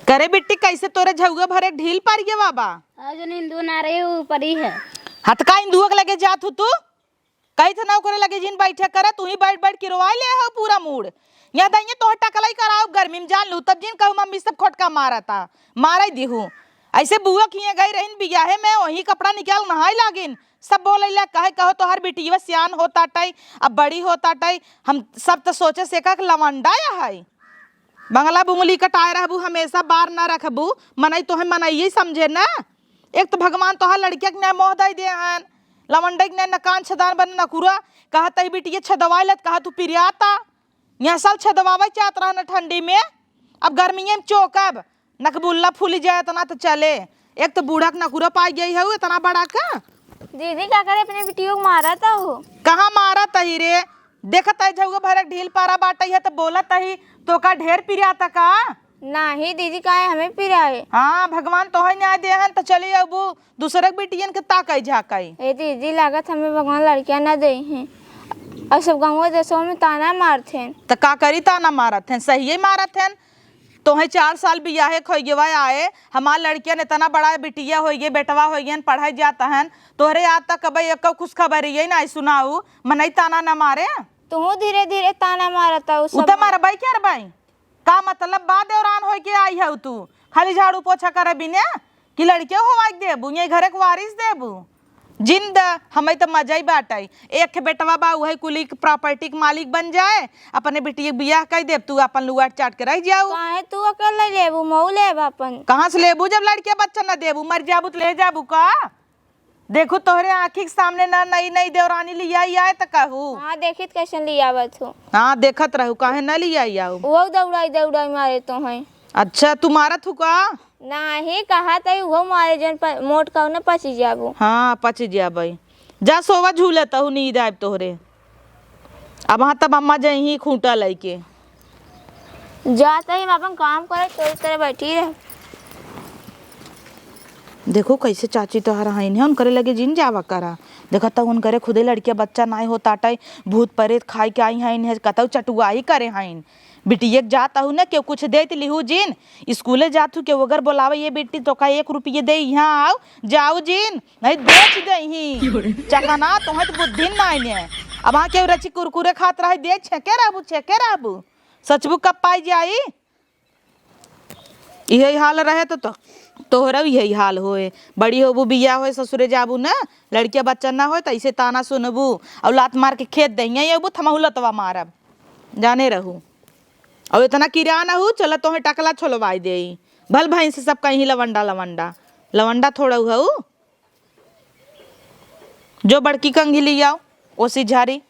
करे बिट्टी कैसे तोरे झुआ भरे ढील पार गया बाबा। आज नींदू ना रही ऊपर ही है। हतका इंदुआ के लगे जात हूँ तू कही थे ना करे लगे जिन बैठे करे तू ही बैठ बैठ किरवा ले हो पूरा मूड। यहाँ दइए तो टकलाई कराओ गर्मी में जान लू तब जिन कहूँ मम्मी सब खोटका मारा था मारा ही दिहूँ। ऐसे बुआ किए गई रहीन बियाहे में वही कपड़ा निकाल नहाई लागिन सब बोले ला कहे कहो तो हर बेटी सियान होता टाई अब बड़ी होता टाई हम सब तो सोचे से का लवंडा या है बंगला बुंगली कटाए रहबू हमेशा बार ना रखबू मनई तो है मनई समझे ना। एक तो भगवान तो हर लड़किया के मोह दे दे हन लवंडा के नकान छदान बन नकुरा कहा तही बेटी छदवा लत कहा तू पिरियाता यहाँ साल छदवावा चाहत रहा न ठंडी में अब गर्मी में चौकब नकबुल्ला फूल जाए इतना तो चले। एक तो बूढ़ा के नकुरा पाई गई है इतना बड़ा का। दीदी क्या करे अपने बिटियों को मारा था वो कहाँ मारा तही रे देखत है झुआ भरक ढील पारा बाटई है तो बोलत ही तो का ढेर पिरियाता का नहीं दीदी का हमें पिराए। हाँ भगवान तो है न्याय दे हन तो चलिए अब दूसरे बेटियन के ताकई झाकई। ए दीदी लागत हमें भगवान लड़कियां ना दे हैं और सब गाँव देशों में ताना मारते हैं तो का करी ताना मारत हैं सही मारत हैं। तो है 4 साल बियाहे खोइगवा आए हमार लड़कियन ने इतना बड़ा बिटिया हो गई बेटवा हो गई पढ़ाई जाता है तोहरे आज तक कब एक खुश खबर ये ना सुनाऊ मनई ताना ना मारे तू धीरे धीरे ताना मारता मारबाई क्या रबाई का मतलब बा देवरान हो के आई है तू खाली झाड़ू पोछा करे बिना कि लड़के हो देबू ये घरे के वारिस देबू जिंद हमें तो मजा ही बाटाई एक बेटवा बा वही कुली प्रॉपर्टी के मालिक बन जाए अपने बेटी बियाह कर दे तू अपन लुगाट चाट के रह जाऊ। काहे तू अकेले लेबू मऊ लेब अपन कहाँ से लेबू जब लड़के बच्चा न देबू मर जाबू तो ले जाबू का। देखो तोहरे आँखी के सामने ना नई नई देवरानी लिया आए तो कहू हाँ देखित कैसे लियावत हो। हाँ देखत रहू काहे न लिया आऊ वो दौड़ाई दौड़ाई मारे तो है। अच्छा तू मारत हूँ का नहीं कहा था वो मारे जन मोट कहू न पची जाबू। हाँ पच जा भाई जा सोवा झूले तहु नींद आब तोहरे अब वहाँ तब अम्मा जही खूंटा लेके जाता ही अपन काम करे तो इस तरह बैठी रहे। देखो कैसे चाची तो हरा है उन करे लगे जिन जावा करा देखा तो उन करे खुदे लड़किया बच्चा ना हो ताटा भूत परेत खाई के आई हैं कतौ चटुआ ही करे हैं बिटिया जाता हूँ ना क्यों कुछ दे लिहू जिन स्कूले जात हूँ क्यों अगर बोलावे ये बेटी तो का 1 रुपये दे यहाँ आओ जाओ जिन नहीं बेच दही चकाना तुम्हें तो बुद्धि ना है अब वहाँ क्यों रची कुरकुरे खात रहे दे छेके रहबू सचबू कब पाई जाई यही हाल रहे तो तोहरा यही हाल होए बड़ी होबू बिया हो ससुरे जाबू ना लड़किया बच्चा ना हो तो ऐसे ताना सुनबू और लात मार के खेत दही अबू थमहू लतवा मारब जाने रहू और इतना किरा ना हो चल तो टकला छोलवाई दे भल भैंस से सब कहीं लवंडा थोड़ा हुआ जो बड़की कंघी ले आओ ओसी झारी।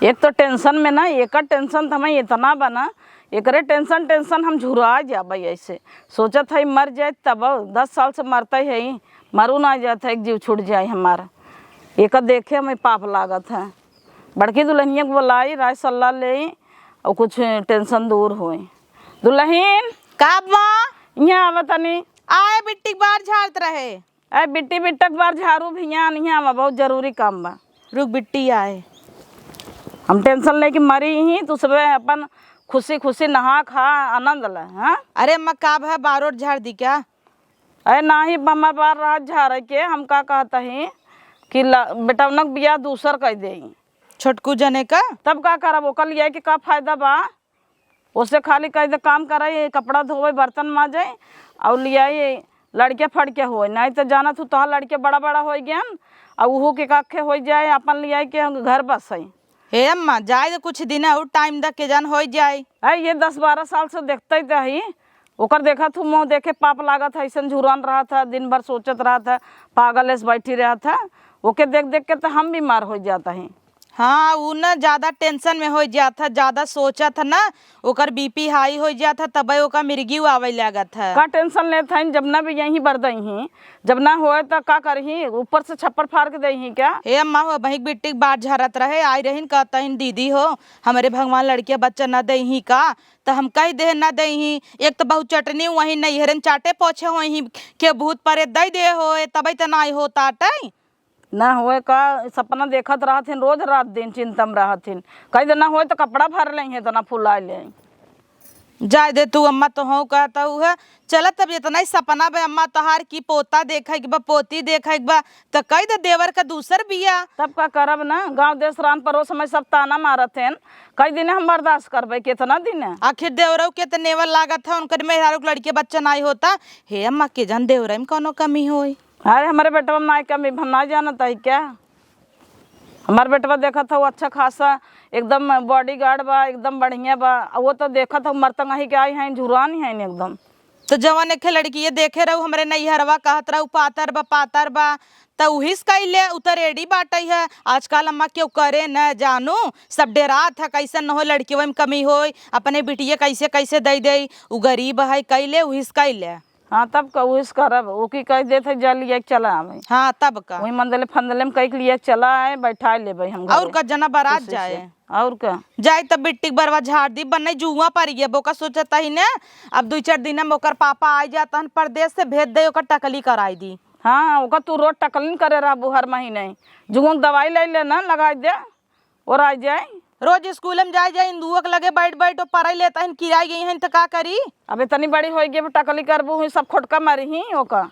एक तो टेंशन में ना एक टेंशन तो हमें इतना बना एकरे टेंशन हम झुरा जा भाई ऐसे सोचत है मर जाए तब 10 साल से मरता है मरू ना जाता है एक जीव छूट जाए हमारा एक देखे हमें पाप लागत है। बड़की दुल्हनिया को बुलाई राय सलाह ले और कुछ टेंशन दूर होए। दुल्हन काब माँ यहाँ आवतनी आए बिट्टी बार झाड़त रहे अरे बिट्टी बिट्टक बार झाड़ू भी यहाँ नहीं आवा बहुत जरूरी काम बा रुक बिट्टी आए हम टेंशन लेके मरी ही तो सब अपन खुशी खुशी नहा खा आनंद ले। हाँ अरे अम्मा काब है बारोट झाड़ दी क्या अरे ना ही हमारे बार रात झाड़ के हम का कहता ही कि बेटा उनक बिया दूसर कह दे छोटकू जने का तब का करब ओकर लिया कि का फायदा बा उससे खाली कह दे काम करे कपड़ा धोवे बर्तन माजे और लिया लड़के फड़के हो नहीं तो जाना तू तो लड़के बड़ा बड़ा हो गया और वह के काखे हो जाए अपन लिया के घर बस है। हे अम्मा जाए तो कुछ दिन और टाइम दे के जान हो जाए अरे ये 10-12 साल से देखते ही ही ओकर देखा तू मुँह देखे पाप लागत है ऐसा झुरान रहा था दिन भर सोचत रहा था पागल ऐसे बैठी रहा था ओके देख देख के तो हम बीमार हो जाता है। हाँ वो ना ज्यादा टेंशन में हो जाता ज्यादा सोचा था ना ओकर बीपी हाई हो जाता तब ओकर मिर्गी आवे लागत है का टेंशन लेता है जब ना भी यहीं बर दही जब ना होए तो का करही ऊपर से छप्पर फाड़ के दही क्या। हे अम्मा हो बही बिट्टी बात झरत रहे आई रहीन कहतहीन दीदी हो हमारे भगवान लड़किया बच्चा न दही का तो हम कह दे न दही एक तो बहुत चटनी वही नैहरन चाटे पोछे वही के भूत परे दे दे हो तब तो ना हो ताटे ना होए का सपना देखत रहथिन रोज रात दिन चिंता में रहथिन कहीं ना होए तो कपड़ा भर ले तो ना फुला ले जाय दे तू अम्मा तो हो कहता है चल तब इतना ही सपना बे अम्मा तोहार की पोता देखे बा पोती देखे बा तो कही दे देवर का दूसर बिया। तब का करब ना, गांव देश रान परोस समय सब ताना मारत हैं, कई दिन हम बर्दाश्त करबे, कितना दिन है। आखिर देवरव के तो नेवल लागत है उनकर मेहरारू के लड़के बच्चा नहीं होता। हे अम्मा के जन देवरव में कोनो कमी होई। अरे हमारे बेटवा में ना कमी, हम ना जानता है क्या। हमारे बेटवा देखा था वो अच्छा खासा एकदम बॉडी गार्ड बा, एकदम बढ़िया बा। वो तो देखा था मरतंग ही के आई हैं, झुरान है एकदम। तो जवन एक लड़की ये देखे रहू हमरे नैहरवा कहत रहू पातर बा तो उहिस कैले उतर रेडी बाटई है। आजकल अम्मा क्यों करे न जानू, सब डेरात है कैसे न हो लड़की में कमी होई, अपने बिटिया कैसे कैसे दे दे, उ गरीब है कैले उहिस कैले। हाँ तब का उस करब, वो की कह देते जल लिया चला हमें। हाँ तब का वही मंदले फंदले में कह लिया चला है, बैठा ले भाई हम और का जना बारात जाए और का जाए तब बिट्टी बरवा झाड़ दी बनई जुआ पर ये बोका सोचता ही ने अब 2-4 दिन में ओकर पापा आ जाता हन परदेश से भेज दे ओकर टकली कराई दी। हाँ ओका तू रोज टकलिन करे रहबू हर महीने, जुगों दवाई ले लेना लगा दे और आ जाए। रोज स्कूल में जाए हिंदुओं के लगे बैठ बैठ पढ़ाई लेता है किराई गई है तो का करी। अब इतनी बड़ी हो गई टकली करबू सब खोटका मारी ही ओका।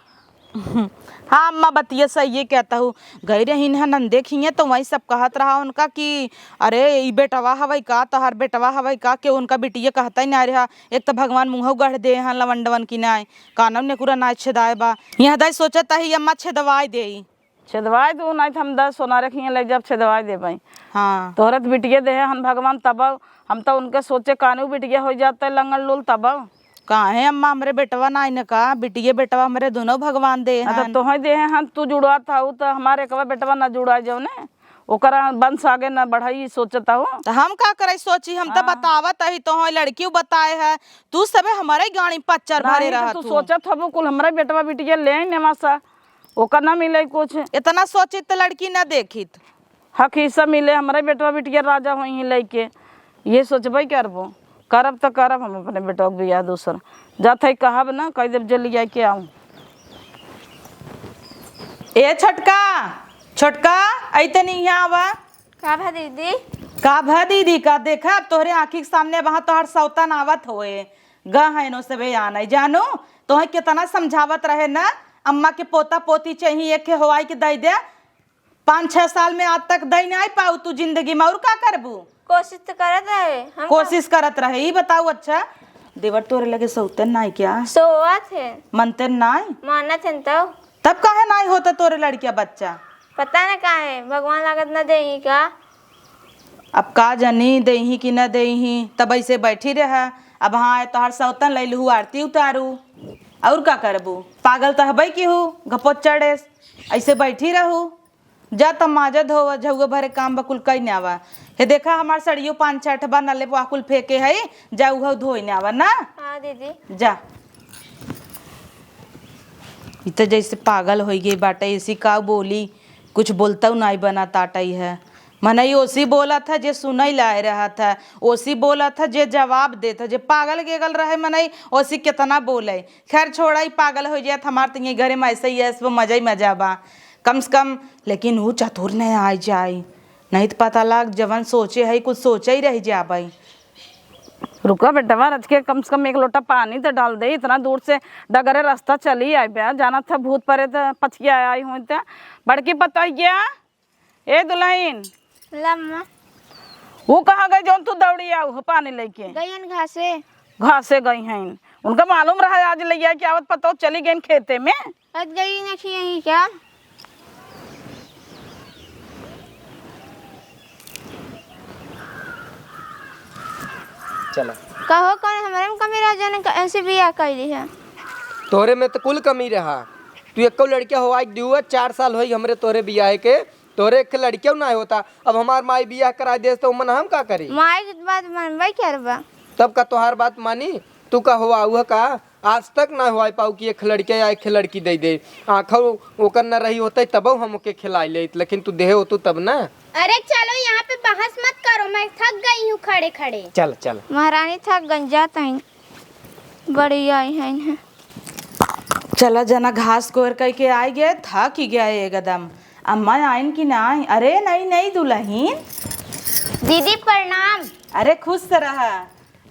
हाँ अम्मा बतिया सही है कहता हूँ गई रही नंदे खिए तो वही सब कहत रहा उनका कि अरे ई बेटवा हवई का तोहर बेटवा हवई का के उनका बिटिया कहता ही नहीं रहा। एक तो भगवान मुँह गढ़ दे हैं लवंडवन की नाय कानव ने पूरा नाय छेदाए बा यहाँ दाई सोचता ही अम्मा छेदवाई दे छेदवाई दू नहीं तो हम 10 सोना रखिए ले जब छेदवाई दे भाई। हाँ तोहरत बिटिया दे हम भगवान तब हम तो उनके सोचे कानू बिटिया हो जाता है लंगड़ लूल तब कहाँ है अम्मा हमारे बेटवा नाई ने कहा बिटिया बेटवा हमारे दोनों भगवान दे हैं। तो दे हैं तू जुड़वा था तो हमारे कवा बेटवा ना जुड़ा जाओ ने ओकरा वंश आगे ना बढ़ाई सोचता हो। तो हम का करे सोची हम तो बतावत ही तो लड़की बताए है तू सबे हमारे गाड़ी पच्चर भरे रहा तू सोचत हो कुल हमारे बेटवा बिटिया ले नेमासा ओकर ना मिले कुछ इतना सोची तो लड़की ना देखित हक हिस्सा मिले हमारे बेटवा बिटिया राजा हो ही लेके ये सोचबे करबो करब तो करब हम अपने बेटवा के बियाह दूसर जात है कहब ना कह देव जल्दी जाए के आऊँ। ए छोटका छोटका ऐते नहीं यहाँ आवा का भा दीदी का भा दीदी का देखा अब तोहरे आँखी के सामने वहाँ तोहर सौतन आवत होए गा है नो से आना जानू तोहे कितना समझावत रहे ना अम्मा के पोता पोती चाहिए एक हवाई के दे दे 5-6 साल में आज तक दे नहीं पाऊ तू जिंदगी में और का करबू। कोशिश तो करत रहे हम कोशिश करत रहे ही बताऊ अच्छा देवर तोरे लगे सौतन नहीं क्या सोवा थे मनते नहीं माना थे तो तब काहे नहीं होता तोरे लड़किया बच्चा पता न का है भगवान लागत न दे का अब का जनी दही कि न दही तब ऐसे बैठी रहा। अब हाँ तोहर सौतन ले लू आरती उतारू और का करबू पागल तो हबई की हूँ घपोत चढ़े ऐसे बैठी रहू जा तब माजा धो झुआ भरे काम बकुल कई न आवा हे देखा हमार सड़ियो 5-6 बा नले वाकुल फेंके है जा उह धोई न आवा ना। हाँ दीदी जा इत जैसे पागल हो गई बाटे इसी का बोली कुछ बोलता नहीं बना ताटई है मनई ओसी बोला था जे सुनई लाए रहा था ओसी बोला था जे जवाब देता जे पागल गेगल रहे मनई ओसी कितना बोले। खैर छोड़ा ही पागल हो जाए हमारे तिंगे घरे में ऐसे ही है वो मजा ही मजा बा कम से कम लेकिन वो चतुर नहीं आ जाए नहीं तो पता लग जवन सोचे है कुछ सोचे ही रह जा भाई। रुका बेटवा रच के कम से कम 1 लोटा पानी तो डाल दे इतना दूर से डगरे रास्ता चली आए बया जाना था भूत परे तो पछिया आई हुई तो बड़की पता गया ए दुल्हन लम्मा वो कहाँ गई जो तू दौड़ी आओ पानी लेके गईन घासे घासे गई हैं उनका मालूम रहा आज ले आया कि आवत पता चली गई खेते में अज गई नहीं यही क्या चला कहो कौन हमारे में कमी रह जाने का ऐसे बियाह कैली है तोरे में तो कुल कमी रहा तू एको लड़किया हो दुआ 4 साल होई हमरे तोरे बियाह के तोरे एक लड़किया ना होता अब हमार माई बियाह करा दे तो मन हम का करी माई की बात मनवाई क्या रबा तब का तोहार बात मानी तू का हुआ हुआ का आज तक ना हुआ पाऊ कि एक लड़के या एक लड़की दे दे आँखों ओकर न रही होते तब हम ओके खिलाई ले लेकिन तू देहे हो तू तब ना। अरे चलो यहाँ पे बहस मत करो मैं थक गई हूँ खड़े खड़े। चल चल महारानी थक गंजा तइन बड़ी आई है चला जना घास कोर करके आ गए थक ही गया एकदम। अम्मा आइन की ना अरे नहीं नहीं दुल्हन दीदी प्रणाम। अरे खुश रहा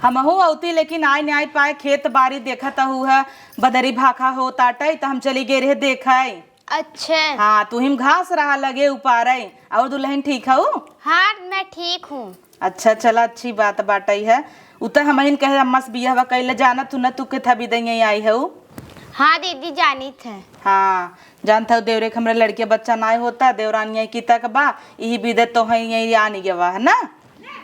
हमहू औती लेकिन आय नहीं पाए, खेत बाड़ी देखत हूँ है, बदरी भाखा हो ताटे तो हम चली गए रहे देखे। अच्छा। हाँ तू हिम घास रहा लगे उपारे। और दुल्हन ठीक है? हाँ मैं ठीक हूँ। अच्छा चला, अच्छी बात बाटई है। उतर हमहिन कहे अम्मा से बियाह कैले जाना तू न, तू के था बिदैया आई है। हाँ दीदी जानी थे। हाँ जानता हूँ देवरे के हमरे लड़के बच्चा ना होता, देवरानिया की तक बा यही विदे तो है यही आनी गवा है ना,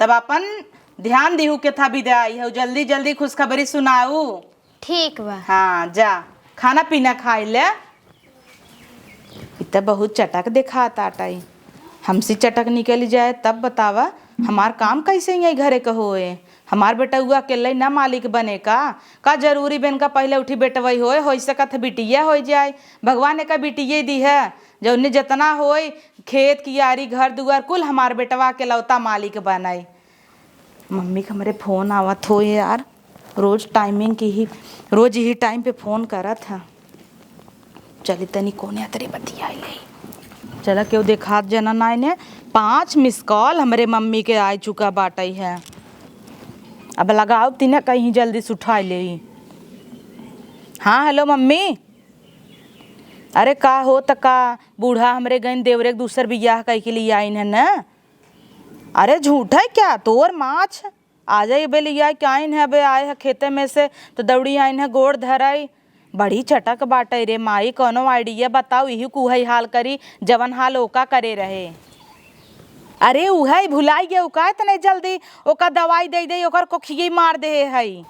तब अपन ध्यान दिहू के था विदे आई है, जल्दी जल्दी खुशखबरी सुनाऊ। ठीक बा। हाँ जा खाना पीना खाई ले। इतना बहुत चटक दिखाता टाई, हमसे चटक निकल जाए तब बतावा हमार काम कैसे यही घरे का होए। हमार बेटा हुआ अकेले ना मालिक बने का जरूरी बेन का पहले उठी बेटवई होए हो सकत बिटिया हो जाए। भगवान ने का बिटिया दी है जो उन्हें जितना होए खेत कियारी घर दुआर कुल हमार बेटवा के लौता मालिक बनाए। मम्मी का मेरे फोन आवत हो यार, रोज टाइमिंग की ही, रोज यही टाइम पे फोन करा था। चली तनी कोने तेरे बतियाई ले, चला क्यों देखात जना नाई ने 5 मिस कॉल हमारे मम्मी के आ चुका बाटई है। अब लगाओ तीने कहीं जल्दी से उठा ले। हाँ हेलो मम्मी। अरे का हो तका बूढ़ा हमरे गइन देवरे के दूसर बियाह कह के लिए आइन है न। अरे झूठ है क्या तोर माछ, आ जाए बे लिया क्या आइन है बे, आए है खेते में से तो दौड़ी आइन है गोड़ धराई। बड़ी चटक बाटे रे माई, कोनो आइडिया बताओ, यही कुहई हाल करी जवन हाल ओका करे रहे। अरे उहे भुलाई गए उका इतने जल्दी ओका दवाई दे दे ओकर कोखिए मार दे है।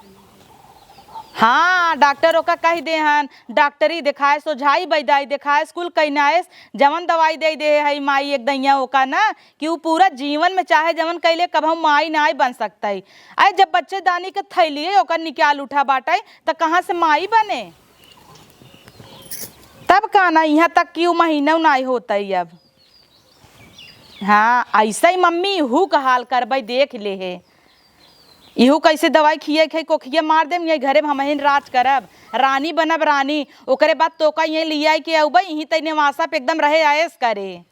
हाँ डॉक्टर ओका कह दे हन डॉक्टरी दिखाए सोझाई बैदाई दिखाए स्कूल कैनाएस जवन दवाई दे दे है माई एक दैया ओका ना कि वो पूरा जीवन में चाहे जवन कैले कब हम माई ना बन सकता है। अरे जब बच्चेदानी के थैलिए ओकर निकाल उठा बाटे तो कहाँ से माई बने, तब कहना यहाँ तक कि वो महीना नहीं होता है अब। हाँ ऐसा ही मम्मी इहू का हाल करबई देख ले है, इहू कैसे दवाई खिए खे कोखिए मार देम, यही घरे में हम राज करब, रानी बनब रानी। ओकरे बाद तो का यही लिया के अब यहीं तई निवासा पे एकदम रहे आयस करे।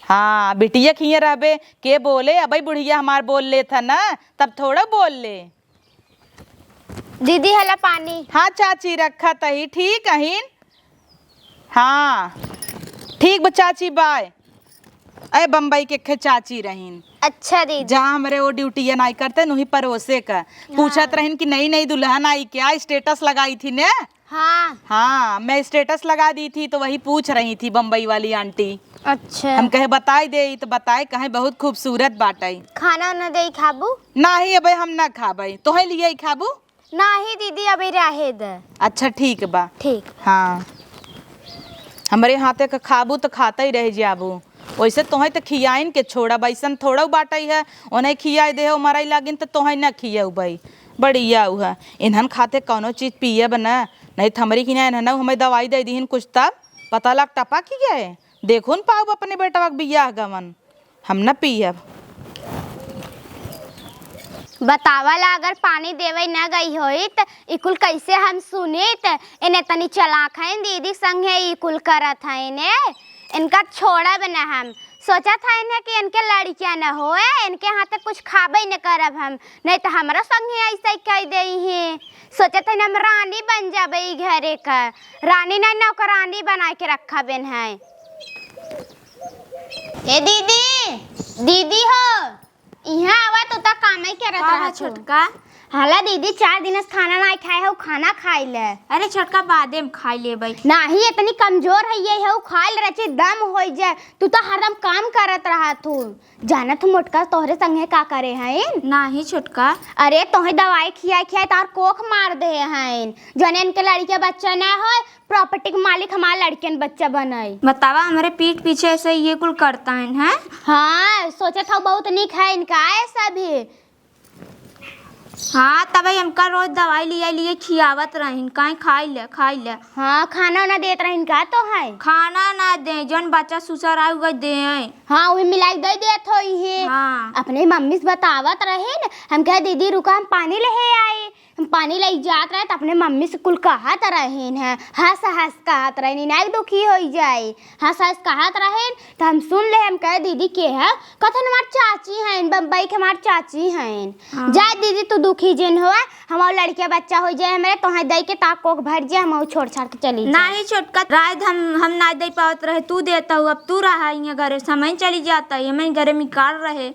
हाँ बिटिया खिए रहबे के बोले अबई बुढ़िया हमार बोल ले था ना, तब थोड़ा बोल ले। दीदी हला पानी। हाँ चाची रखा तही ठीक अहिन। हाँ ठीक बा चाची बाय। अरे बम्बई के खे चाची रहीन। अच्छा दीदी। जहाँ हमारे वो ड्यूटी नहीं करते वही पड़ोसे का पूछत रहीन कि नई नई दुल्हन आई क्या, स्टेटस लगाई थी ने। हाँ हाँ मैं स्टेटस लगा दी थी तो वही पूछ रही थी बम्बई वाली आंटी। अच्छा। हम कहे बताई दे तो बताए कहे बहुत खूबसूरत बाटाई। खाना न दे खाबू? नहीं अबे हम ना खाबई, तोहे लिए खाबू? नहीं दीदी अभी रहे दे। अच्छा ठीक बा। ठीक। हाँ हमारे हाथे का खाबू तो खाता ही रह जाबू, वैसे तोहें तो खियाइन के छोड़ा बैसन थोड़ा बाटई है, उन्हें खियाई दे मराई लागिन तो तोहें न खियाऊ भाई बढ़िया है। इन्हन खाते कौनो चीज़ पिए बना नहीं थमरी कि नहीं हमें दवाई दे दीन कुछ तब पता लग टपा की गए देखो न पाऊ अपने बेटा बियाह गवन हम न पियब। बतावाला अगर पानी देवे न गई होई त इकुल कैसे हम सुने त इन्हें तनी चलाक है दीदी संगे इकुल करत है इन्हें, इनका छोड़ा बना हम सोचा था इन्हें कि इनके लड़कियां न होए इनके हाथ कुछ खाबे न करब हम, नहीं तो हमारा संगे ऐसा ही कह दे ही। सोचा था हम रानी बन जाबे घरे का, रानी नहीं नौकरानी बना के रखा बेन है। ए दीदी दीदी हो यहाँ आवा तो ता काम ही करत रहा छोटका। हाला दीदी 4 दिन से खाना नहीं खाए हो, खाना खाई ले। अरे छोटका बादे में खाई ले भाई। नहीं इतनी कमजोर है ये है खाई ले रचे दम हो जाए, तू तो हरदम काम करत रहा तू। जाना तू मोटका तोहरे संगे का करे हैं? नहीं छोटका। अरे तोहे दवाई खिया खिया तार कोख मार दे हैं, जने इनके लड़के बच्चा ना हो प्रॉपर्टी के मालिक हमारे लड़के बच्चा बनाई। बतावा हमारे पीठ पीछे ऐसे ये कुल करता है। हाँ सोचा था बहुत निक है इनका ऐसा भी। हाँ तब हमका रोज दवाई लिए खियावत रहीन कहीं खाई ले। हाँ खाना ना देत रहीन का तो है? खाना ना दे जौन बच्चा सुसर आए हुए दे। हाँ वही मिलाई दे देत होई है। हाँ। अपने मम्मी से बतावत रहे न, हम कहे दीदी रुका हम पानी ले आए, हम पानी ले जात रहे तो अपने मम्मी से कुल कहत रहेन है, हंस हंस कहत रहेन, ना दुखी हो जाए, हंस हंस कहत रहेन तो हम सुन ले। हम कहे दीदी के है, कथन हमार चाची हैं, बम्बई के हमार चाची हैं। जा दीदी तू दुखी जिन हो, हमार लड़के बच्चा हो जाए हमारे तो दे के ताक कोक भर जाए, हम छोड़ छाड़ के चली ना ही छोटका रात हम ना दे पावत रहे, तू देता हूँ, अब तू रहा यहाँ घरे, समय चली जाता है, मैं घरे में कार रहे।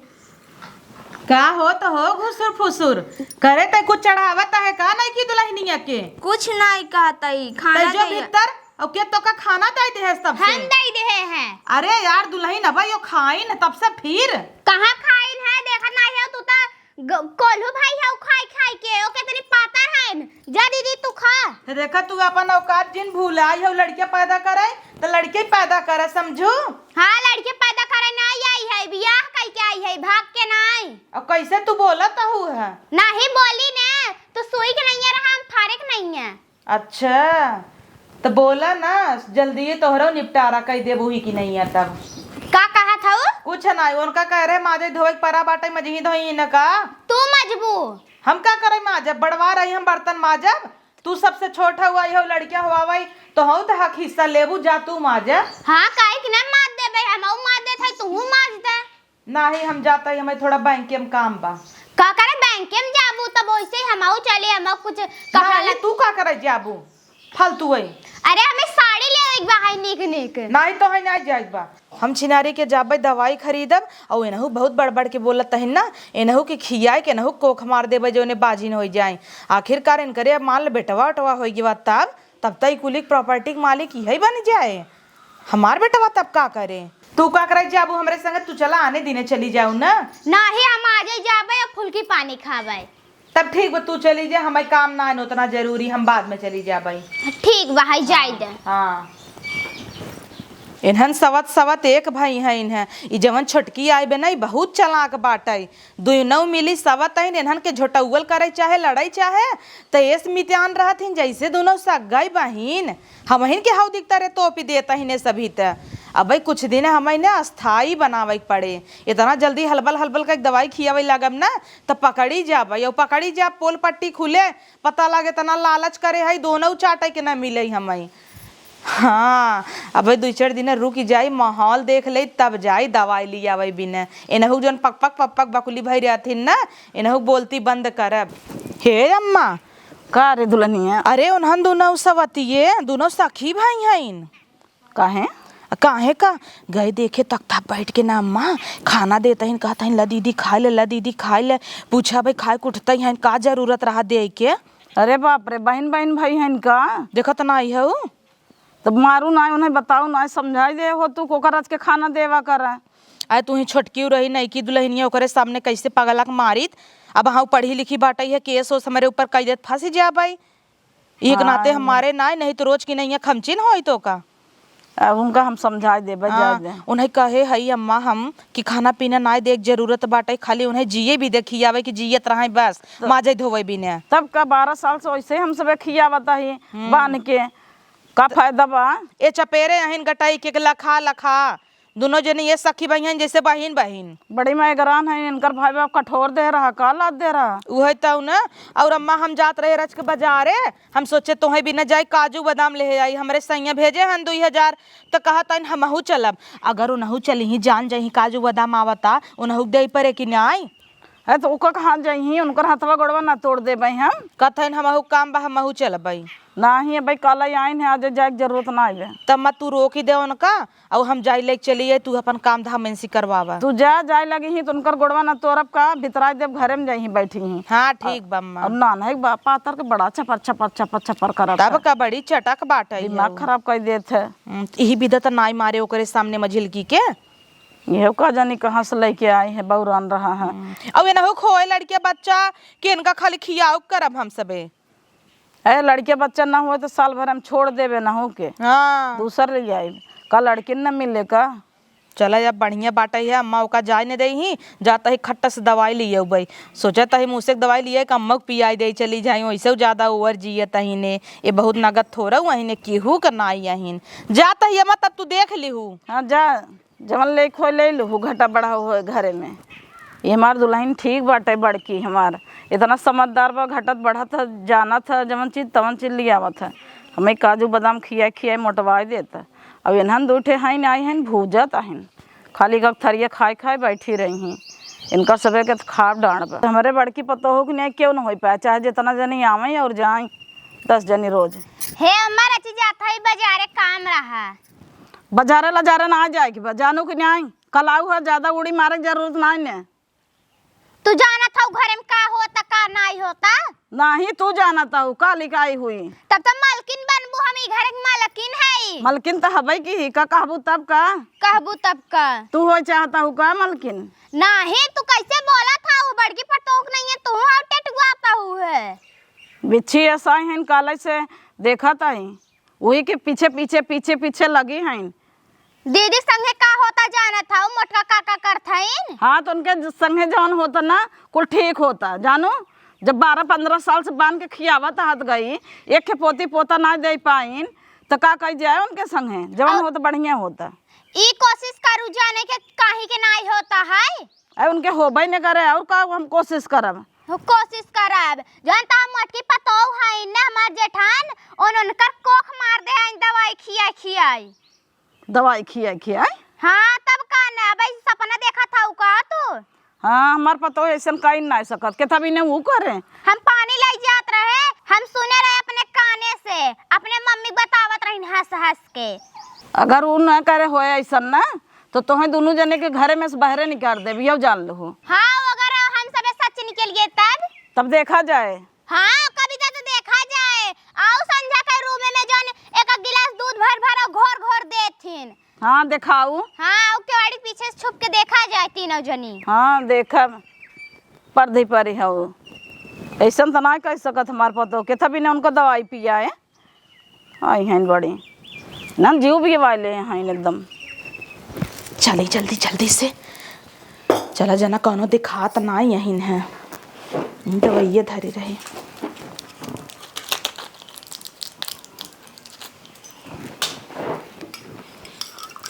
का हो तो हो घुसुर फुसुर करे ते कुछ चढ़ावत है का नहीं की दुल्हनिया के कुछ नहीं कहता ही खाना जो दे। भीतर और के तो का खाना दे दे है सब हम दे दे हैं। अरे यार दुल्हन अब यो खाइन तब से फिर कहाँ खाइन है, देखा नहीं है तू तो कोल्हू भाई है, खाई खाई के ओके तेरी पाता है। जा दीदी तू खा। तो देखा तू अपन औकात जिन भूलाई हो, लड़के पैदा करे तो लड़के पैदा करे, समझू। हाँ लड़के पैदा करे नहीं आई है, बियाह कई के आई है, भाग के नहीं। और कैसे तू बोलत हूँ है? नहीं बोली ने तो सोई के नहीं है रहा, हम फारिक नहीं है। अच्छा तो बोला ना जल्दी तोहरो निपटारा कई देबू ही की नहीं है तब का कहा था वो? कुछ नहीं, उनका कह रहे माजे धोए परा बाटे मजही धोई न का तू मजबूर। हम क्या करे माजब बढ़वा रही हम बर्तन माजब, तू सबसे छोटा हुआ हो, लड़किया हुआ भाई तो हो तो हक हिस्सा लेबू, जा तू माजब। हाँ काहे कि ना मार दे भाई, हम मार दे थे तू मार दे। नहीं हम जाता ही, हमें थोड़ा बैंक में काम बा। का करे बैंक में जाबू तब वैसे ही हम चले, हम कुछ कपड़ा नहीं तू का करे जाबू फालतू है। अरे हमें साड़ी ले एक बाहर निक निक। नहीं तो है नहीं जाए बा, हम छिनारी के जाबे दवाई खरीदब और एनहू बहुत बड़ के बोलत है ना, एनहू के खियाए के एनहू कोख मार देबे जो ने बाजी न हो जाए। आखिरकार इन करे अब मान ले बेटवा उटवा हो गया तब तक कुलिक प्रॉपर्टी के मालिक यही बन जाए, हमार बेटवा तब का करे। तू का करे जाबू हमरे संग, तू चला आने दिने चली जाऊ ना। नहीं हम आजे जाबे और फुल की पानी खाबे। तब ठीक बा तू चली जा, हमारे काम ना है उतना जरूरी, हम बाद में चली जा भाई। ठीक भाई जाए दे। हाँ इन्हन सवत एक भाई है, इन्हें ई जवन छोटकी आई बे नहीं बहुत चलाक बाटे, दुनों मिली सवत है, इन्हन के झोटौल करे चाहे लड़ाई चाहे तो एस मित्यान रहथिन जैसे दोनों सगाई बहिन, हम के हाउ दिखता रे तोपी देता ही ने सभी त। अब भाई कुछ दिन हमें ना अस्थाई बनावे पड़े, इतना जल्दी हलबल का दवाई खियावे लगब ना तो पकड़ी जाब, और पकड़ी जाब पोल पट्टी खुले पता लगे तना लालच करे है, दोनों चाटे के ना मिले हमें। हाँ अब 2-4 दिन रुक जाई, माहौल देख ले तब जाई दवाई ली आवे बिना। एनहु जन पक बकुली भाई रहथिन ना, एनहु बोलती बंद करब। हे अम्मा का रे दुल्हनिया? अरे उन्हन दोनों सवतिये दोनों सखी भाई हैं। काहे का गए देखे तख्ता बैठ के ना अम्मा खाना देता ही, कहता ला दीदी खाए ले, ला दीदी खाए ले, पूछा भाई खाए कुटता ही का जरूरत रहा दे के। अरे बाप रे, बहन भाई हैं का देखत ना आई है तो मारू ना, उन्हें बताओ ना, समझाई दे हो तू कोकर के खाना देवा कर। आए तू ही छोटकी रही नहीं की दुल्हनिया ओकरे सामने कैसे पगलक मारित। अब हाँ पढ़ी लिखी बाटे है, केस हो हमारे ऊपर कई देत फांसी जा भाई, एक नाते हमारे ना नहीं तो रोज की नहीं है खमचिन हो तो का। अब उनका हम समझा दे उन्हें कहे हई अम्मा हम कि खाना पीना ना देख जरूरत बाटे, खाली उन्हें जिये भी दे खियावे कि जियत रहे बस, माजे धोवे भी ने। तब का 12 साल से वैसे हम सब खियावता ही बांध के, का फायदा बा? ए चपेरे अहिन गटाई के लखा दोनों जने ये सखी बहन जैसे बहिन बड़ी मैगरान है, इनकर भाई बाप कठोर दे रहा का लाद दे रहा वह तो ना। और अम्मा हम जात रहे रच के बाजारे, हम सोचे तोहे भी न जाए काजू बादाम ले आई, हमरे सैया भेजे हन 2000 तो कहता हमहू चलब। अगर उनहू चली ही जान जाही काजू बादाम आवता उनहू दे परे कि नहीं है तो ओका कहाँ जाही, उनकर हथवा गोड़वा ना तोड़ दे भाई। हम कहन हमहू काम बा हमहू चलब भाई ना ही भाई कल आइन है, आज जाए जरूरत ना है। तब मत तू रोक ही दे उनका और हम जाए लेके चलिए, तू अपन काम धाम इनसी करवावा। तू जाए लगी ही तो उनकर गोड़वा ना तोड़ब का, भितराई देव घरे में जाही बैठी ही। हाँ ठीक बम्मा। और नाना एक पातर के बड़ा छपर करब, तब का बड़ी चटक बाटे, दिमाग खराब कर देते। यही बिदत नाई मारे ओकरे सामने मझिलकी के, ये का जानी कहाँ से लेके आए हैं, बौरान रहा है। अब एनहु खोए लड़के बच्चा कि इनका खाली खियाव करब हम सबे। ए लड़के बच्चा ना हुए तो साल भर हम छोड़ देवे ना हो के, हाँ दूसर ले जाए का लड़के न मिले का। चला जब बढ़िया बाटे है, अम्मा ओका जाए न दे ही, जाता ही खट्टा से दवाई लिए भाई, सोचा ही मुँह से दवाई लिए अम्मा को पियाई दे चली जाए, वैसे ज्यादा ओवर जिये तही ने ये बहुत नगद थोड़ा वही ने केहू का ना यहीन जाता ही अम्मा, तब तू देख लिहू। हाँ जा जवन ले खो ले लू घटा बढ़ा हुआ घरे में। ये हमार दुल्हन ठीक बाटे बड़की हमार, इतना समझदार बा, घटत बढ़त है, जानत है, जवन चीज तवन चीज ले आवत है। हमें काजू बादाम खिया खिया मोटवाई देता। अब इन्हन दूठे हाइन आई हैं भूजत आहिन, खाली का थरिया खाए खाए बैठी रही हैं। इनका सबे के खाब डांड बा। हमारे बड़की पतो हो कि नहीं क्यों न हो पाए, चाहे जितना जनी आवे और जाए 10 जनी रोज। हे अम्मा रची जाता ही बाजारे काम रहा। बाजारे लजारे ना जाए कि जानू कि नहीं, कल आऊ है, ज्यादा उड़ी मारे की जरूरत नहीं ने। तू जाना था घरे में का होता का नहीं होता? नहीं तू जाना था का लिखाई हुई। तब तो मालकिन बनबू, हम ई घर के मालकिन है। मलकिन तो हबई की का कहबू तब का कहबू तब का तू हो चाहता हूँ का मलकिन? नहीं तू कैसे बोला था? वो बड़की पटोक नहीं है, तू हाउ टेटुआता है। बिच्छी ऐसा है काले से देखा था ही, वही के पीछे पीछे पीछे पीछे लगी हैं। दीदी संगे का होता जाना था, वो मोटका काका करता है। हाँ तो उनके संगे जौन होता ना कुल ठीक होता जानू। जब 12-15 साल से बांध के खियावत हाथ गई, एक के पोती पोता ना दे पाइन तो का कही जाए उनके संगे जवन होता बढ़िया होता। ई कोशिश करू जाने के काहे के नहीं होता है। अरे उनके होबई न करे और का हम कोशिश करब। कोशिश करब जानता हम मटकी पतो है ना हमार जेठान, उनकर कोख मार दे है दवाई खिया खियाई। दवाई खिया खिया हाँ तब का ना भाई सपना देखा था का तू? हाँ हमार पतो ऐसा कहीं नहीं सकत के तभी ने वो करे। हम पानी लाई जात रहे, हम सुने रहे अपने काने से, अपने मम्मी बतावत रही हंस हंस के। अगर वो न करे हो ऐसा ना तो तुम्हें दोनों जने के घरे में से बाहर निकाल दे भी जान लो। हाँ अगर हम सब सच निकल गए तब देखा जाए। हाँ कभी तो देखा जाए। आओ संध्या के रूम में जौन एक गिलास दूध भर भर घोर घोर देथिन। हाँ दिखाऊ। हाँ केवाड़ी पीछे से छुप के देखा जाए तीनों जनी। हाँ देखा पर्दी परी है वो ऐसा तो ना कह सकत हमार पतो के तभी ने उनको दवाई पिया है। आई हैं बड़ी ना जीव भी वाले हैं एकदम। चली जल्दी जल्दी से चला जना कौनो दिखात ना यही है, दवाइये धरी रही।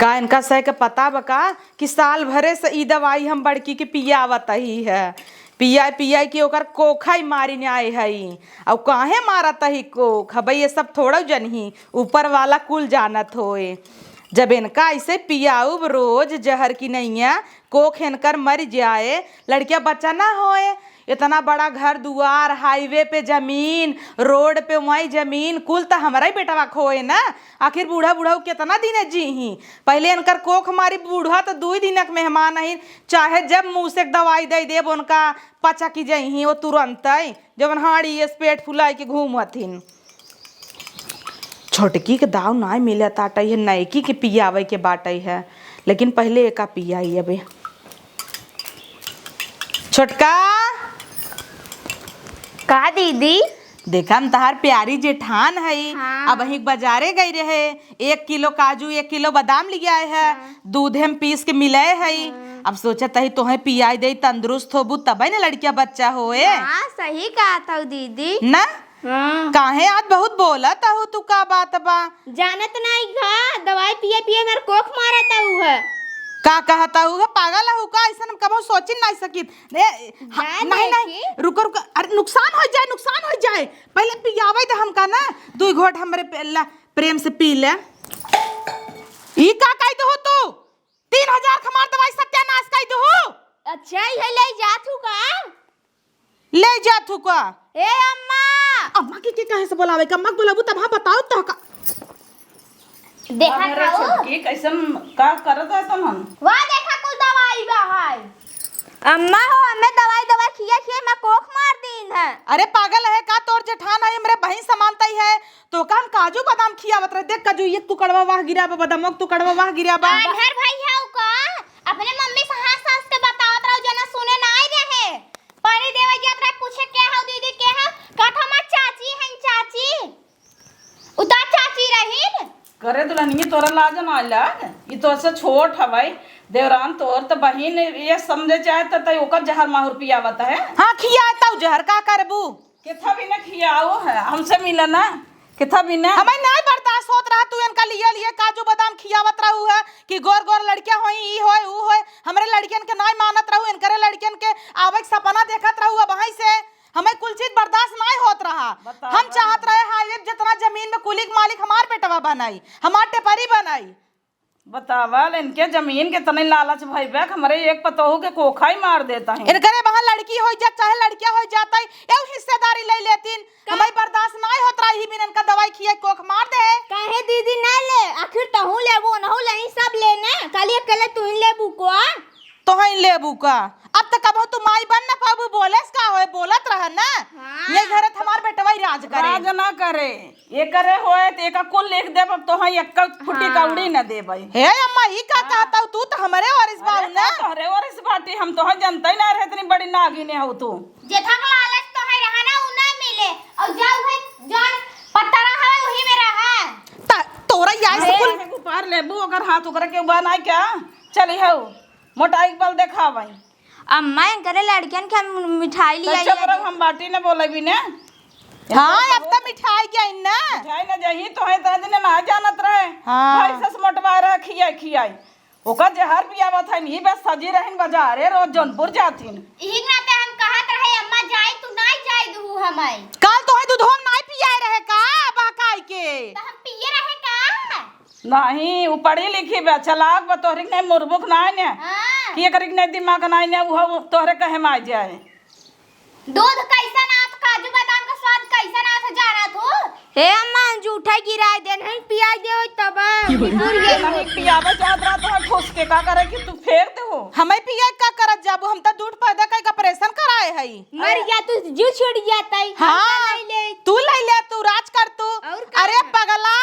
का इनका सह के पता बका कि साल भरे से ई दवाई हम बड़की के पियावत ही है, पिया पिया कि ओकर कोखा मारी ने आए हई। और काहे मारत ही कोख भाई, ये सब थोड़ा जनही ऊपर वाला कुल जानत होए। जब इनका ऐसे पियाऊब रोज जहर की नैया कोख इनकर मर जाए, लड़किया बच्चा ना होए। इतना बड़ा घर दुआर, हाईवे पे जमीन, रोड पे वही जमीन, कुल तो हमारा ही बेटवा खोए ना। आखिर बूढ़ा बूढ़ा कितना दिन जी ही, पहले इनकर कोख मारी बूढ़ा तो 2 दिन के मेहमान ही, चाहे जब मुँह से दवाई दे देव उनका पचा की जही वो तुरंत जब हाड़ी ये पेट फुलाई के घूमथिन। छोटकी के दाव ना मिले ताट है, नैकी के पियावे के बाटे है, लेकिन पहले एका पियाई। अबे छोटका का दीदी? देखा हम तहार प्यारी जेठान है। हाँ। अब वही बाजारे गई रहे, 1 किलो काजू 1 किलो बादाम ले आए है। हाँ। दूध हम पीस के मिले है। हाँ। अब सोचत है तोहे पियाई दे, तंदुरुस्त होबू तबे ना लड़किया बच्चा होए। हाँ सही कहा था दीदी ना। हाँ। काहे आज बहुत बोलत हो तू, का बात बा? जानत नहीं घा दवाई पिए पिए मेरे कोख मारता है। का कहता हुआ पागल है का? ऐसा हम कबो सोच नहीं सकी। नहीं नहीं रुको रुको, अरे नुकसान हो जाए, नुकसान हो जाए, पहले पियावे तो हमका ना 2 घोट हमरे प्रेम से पी ले। ई का कह दो तू? 3000 खमार दवाई सत्यानाश कह दो। अच्छा ये ले जातू का? ले जा तू का? ए अम्मा, अम्मा के कहे से बोलावे? अम्मा को बोलाबू तब हाँ बताओ तो का। देखा था वो कैसन का करत है तमन? वहाँ देखा कुछ दवाई बा है। अम्मा हो हमें दवाई खिया खिया मैं कोख मार दीन है। अरे पागल है का? तोर जेठान है मेरे बहन समानता ही है तो का हम काजू बादाम खियावत रहे। देख काजू एक तू कड़वा वाह गिरा बा, बादाम तू कड़वा वाह गिरा बा। घर भाई है का अपने मम्मी से हंस हंस के बतावत रहो जना सुने ना आई रहे। पानी देवे जात रहे, पूछे क्या है दीदी क्या है, कथा मा चाची है, चाची उतार चाची रही करे दुल्हनिया तोरा लाज ना लाग, ये तो से छोट है भाई देवरान तोर तो बहिन ये समझे चाहे तो ओकर जहर माहुर पियावत है। हाँ खियाता जहर का करबू? किथा भी न खियाओ है हमसे मिला ना, किथा भी न हमें नहीं बर्दाश्त होत रहा। तू इनका लिए काजू बादाम खियावत रहू है कि गोर गोर लड़कियां होई, ई होय ऊ होय। हमरे लड़कियन के नहीं मानत रहू, इनकरे लड़कियन के आवे सपना देखत रहू। अब वहीं से हमें कुल चीज बर्दाश्त नहीं होत रहा। हम चाहत रहे हाई जितना जमीन में कुली के मालिक हमार बेटवा बनाई, हमार टेपरी बनाई। बतावल इनके जमीन के तने लालच भाई बैक हमारे एक पतोहू के कोखा ही मार देता है। इनकरे वहाँ लड़की हो जा चाहे लड़किया हो जाता है ये हिस्सेदारी ले लेतीन, हमें बर्दाश्त नहीं होत रही बिन इनका दवाई खिया कोख मार दे। काहे दीदी ना ले, आखिर तहू लेबो नहू लही सब लेने, खाली अकेले तू ही लेबू को। तो है लेबू का अब तक कब तू माई बन न पाबू, बोलेस का होए बोलत रह ना। ये घर हमार बेटवा ही राज करे, राज ना करे ये करे होए तो एक कुल लिख दे, अब तो है एक फुटी कौड़ी न दे भाई। हे अम्मा ही का कहता हूँ, तू तो हमारे वारिस बाऊ ना। तोहरे और इस बाटी हम तो है जनता ही ना रहे, इतनी बड़ी नागिन हो तू। जेठा का लालच तो है रहना उ ना मिले और जाऊ है जान पत्ता रहा है वही में रहा। तोरा यार से कुल ऊपर लेबू अगर हाथ उकर के उबा ना क्या चली हो मोटाई बल देखा भाई। अम्मा करे लड़कियन के हम मिठाई ले आई। चुप रहो, हम बाटी ने बोले भी ने। हाँ अब तो मिठाई क्या ना मिठाई न जाही तो है तरह दिन ना जानत रहे। हाँ। भाई सस मोटवा रहा खियाई ओका जहर पियावा था नहीं बस सजी रहन बाजारे रोज जौनपुर जातीन। इही नाते हम कहत रहे अम्मा जाई तू नहीं जाई दू हमें। कल तो है दूध हम नहीं पियाए रहे का बाकाई के, तो हम पिए रहे का। नहीं वो पढ़ी लिखी बा चलाक बा, तोहरे ने मुरबुक ना ने हां कि एकरी ने दिमाग ना ने वो तोहरे कहे मा जाए। दूध कैसा नाथ काजू बादाम का स्वाद कैसा नाथ जाना तू। हे अम्मा जूठा गिराए दे नहीं पियाई दे होई तब नहीं पियावा चाहत रहा तो ठोस के का करे कि तू फेंक दे हो। हमें पिया का करत जाबू, हम तो दूध पैदा कर ऑपरेशन कराए हई। मर गया तू जीव छोड़ जाता है। हाँ तू ले तू राज कर तू। और का अरे पगला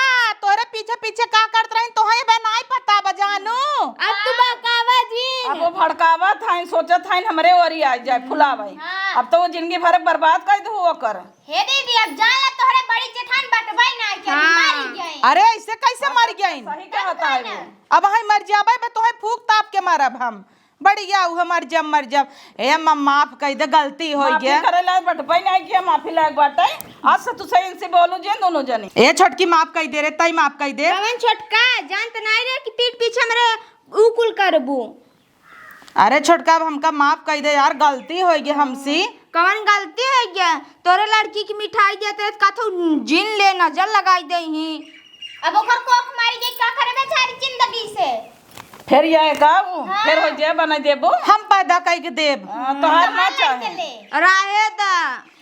तोरे पीछे पीछे का करत रही तो है नहीं पता बजानू। अब तू बकावा जी अब वो भड़कावा था सोचत था हमरे ओरी आ जाए फुलावे। हाँ। अब तो वो जिंदगी भर बर्बाद कर दो वो कर। हे दीदी अब जान ला तोहरे बड़ी जेठान बटवाई ना के मारी गई। अरे ऐसे कैसे मर गई? सही कहता है वो। अब हम मर जाबे बे तो है फूक ताप के मारब हम। बढ़िया उ मर जब ए अम्मा माफ कर दे, गलती हो गया। माफी करे ला बटपाई नहीं किया माफी लायक बाटे। आज से तू सही इनसे बोलो जे दोनों जने। ए छोटकी माफ कर दे रे, तई माफ कर दे। कवन छोटका जानत नहीं रे कि पीठ पीछे मेरे उकुल करबू। अरे छोटका अब हमका माफ कर दे यार, गलती हो गई हमसे। कवन गलती है क्या? तोरे लड़की की मिठाई देते का तो जिन ले नजर लगाई दे ही। अब ओकर कोख मारी गई का करे बेचारी जिंदगी से। फिर ये का वो फिर हो जाए बना देबो हम पैदा कर के देब। तोहार ना चाहे राहे दा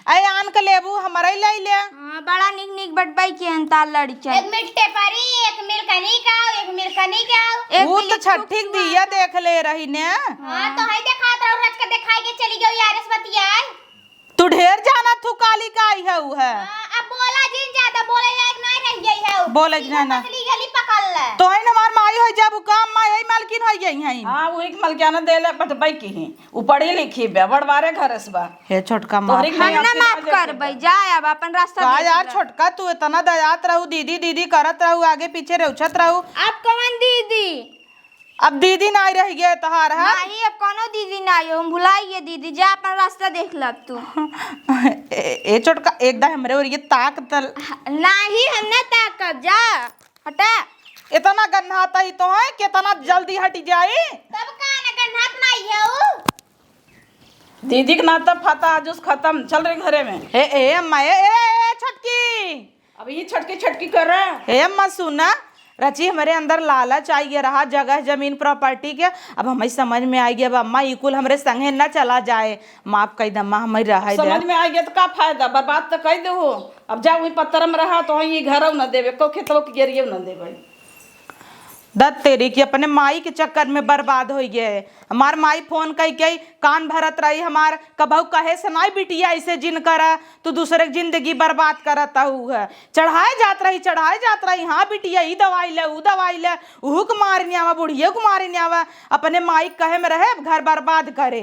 ए आन के लेबू हमारे ले ले। बड़ा निक निक बटबाई के हंता लड़की एक मिलटे परी एक मिलकनी का एक मिलकनी का। वो तो छठी दिया देख ले रही ने। हां तो है देखा तो रच के दिखाई के चली गई यार बतिया। तू ढेर जाना तू काली का आई है उ है। अब बोला जिन ज्यादा बोले लायक नहीं रह गई है। बोले ना ना मछली गली पकड़ ले। तो है हमार माई हो जब काम माई यही मालकिन हो गई है। हां वो एक मलकियाना देले बटबाई की ही उ पढ़ी लिखी बे बड़वारे घर से बा। हे छोटका माफ तोहरी हम ना माफ कर भाई जा अब अपन रास्ता का देख यार ले। छोटका तू इतना दयात रहू, दीदी दीदी करत रहू, आगे पीछे रउछत रहू। अब कवन दीदी? अब दीदी नहीं रह गए तहार है। नहीं अब कोनो दीदी नहीं हम भुलाइए दीदी जा अपन रास्ता देख लब तू। ए छोटका एकदम हमरे और ये ताक तल नहीं हम ना ताकब जा हटा। इतना गन्नाता ही तो है कितना जल्दी हट जाए। तब का ना गन्नात नहीं है उ। दीदी के नाता फाता आज उस खत्म चल रहे घरे में। ए अम्मा ए छोटकी अब ये छटकी छटकी कर रहा है। हे अम्मा सुना रची हमारे अंदर लालच आई गया रहा जगह जमीन प्रॉपर्टी के। अब हमें समझ में आई गया अब अम्मा इकुल हमरे संगे न चला जाए, माफ कर दम्मा हमें रह समझ में आ गया तो का फायदा बर्बाद तो कर दे हो। अब जा वही पत्थर में रहा तो ये घर न देवे को खेतों के गिरियो न देवे। दत तेरी की अपने माई के चक्कर में बर्बाद हो गए। हमार माई फोन कई कई कान भरत रही हमार कबहू कहे से नहीं बिटिया ऐसे जिन करा तू दूसरे की जिंदगी बर्बाद करता है। चढ़ाए जात रही हाँ बिटिया ई दवाई ले ऊ दवाई ले उहू को मारने आवा बुढ़िया को मारने आवा, अपने माई कहे में रहे घर बर्बाद करे।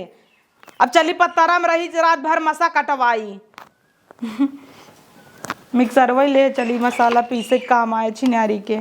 अब चली पत्थरा में रही रात भर मसा कटवाई मिक्सर वही ले चली मसाला पीसे काम आए छिनारी के।